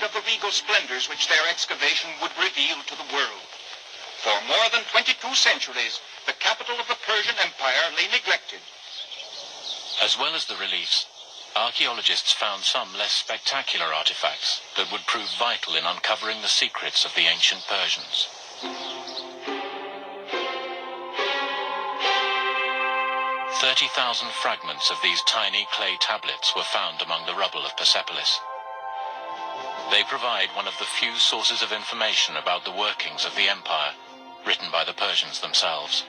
dreamed of the regal splendors which their excavation would reveal to the world. For more than 22 centuries, the capital of the Persian Empire lay neglected. As well as the reliefs, archaeologists found some less spectacular artifacts that would prove vital in uncovering the secrets of the ancient Persians. 30,000 fragments of these tiny clay tablets were found among the rubble of Persepolis. They provide one of the few sources of information about the workings of the empire, written by the Persians themselves.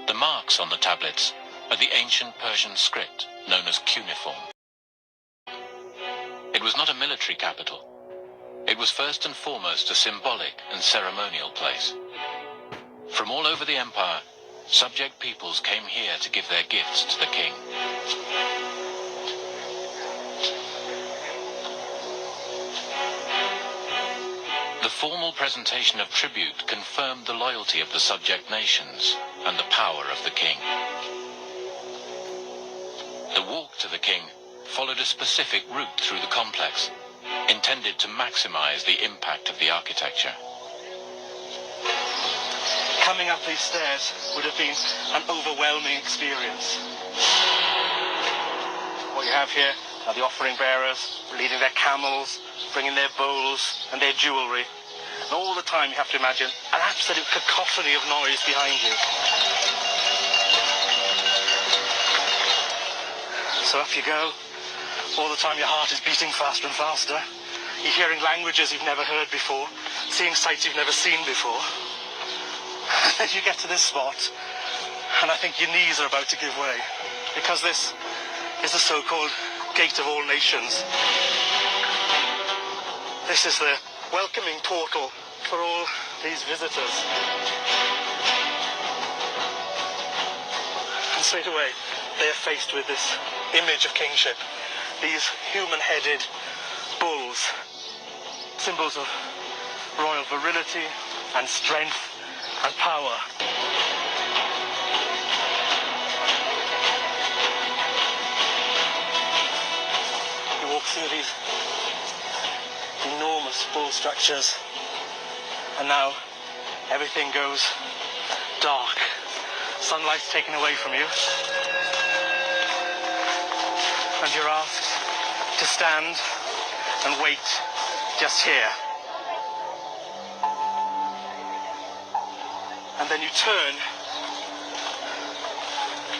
The marks on the tablets are the ancient Persian script known as cuneiform. It was not a military capital. It was first and foremost a symbolic and ceremonial place. From all over the empire, subject peoples came here to give their gifts to the king. The formal presentation of tribute confirmed the loyalty of the subject nations and the power of the king. The walk to the king followed a specific route through the complex, intended to maximize the impact of the architecture. Coming up these stairs would have been an overwhelming experience. What you have here are the offering bearers leading their camels, bringing their bowls and their jewelry. And all the time you have to imagine an absolute cacophony of noise behind you. So up you go. All the time your heart is beating faster and faster. You're hearing languages you've never heard before, seeing sights you've never seen before. And you get to this spot, and I think your knees are about to give way, because this is the so-called Gate of All Nations. This is the welcoming portal for all these visitors. And straight away, they are faced with this image of kingship. These human-headed bulls, symbols of royal virility and strength and power. You walk through these enormous bull structures, and now everything goes dark. Sunlight's taken away from you, and you're asked to stand and wait just here. And then you turn,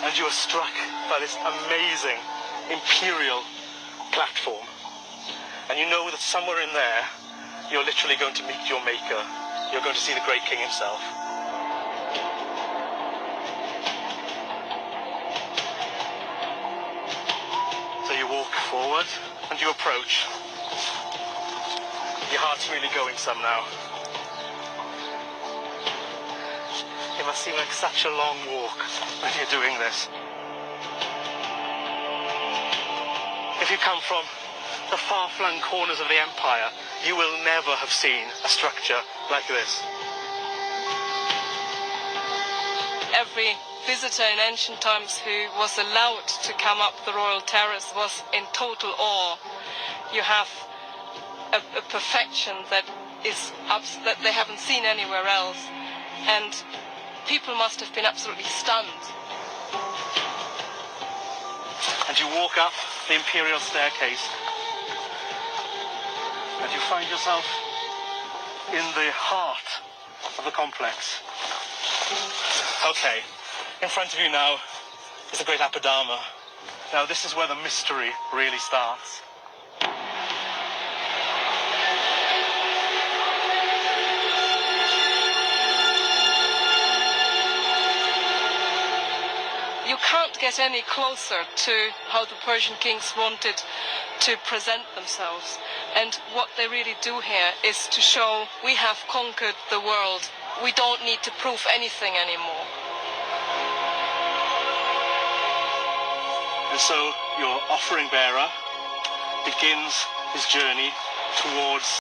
and you are struck by this amazing imperial platform. And you know that somewhere in there, you're literally going to meet your maker. You're going to see the great king himself. So you walk forward, and you approach. Your heart's really going some now. It must seem like such a long walk when you're doing this. If you come from the far-flung corners of the empire, you will never have seen a structure like this. Every visitor in ancient times who was allowed to come up the royal terrace was in total awe. You have a perfection that they haven't seen anywhere else, and people must have been absolutely stunned. And you walk up the imperial staircase, and you find yourself in the heart of the complex. Okay, in front of you now is the Great Apadama. Now this is where the mystery really starts. You can't get any closer to how the Persian kings wanted to present themselves. And what they really do here is to show we have conquered the world. We don't need to prove anything anymore. And so your offering bearer begins his journey towards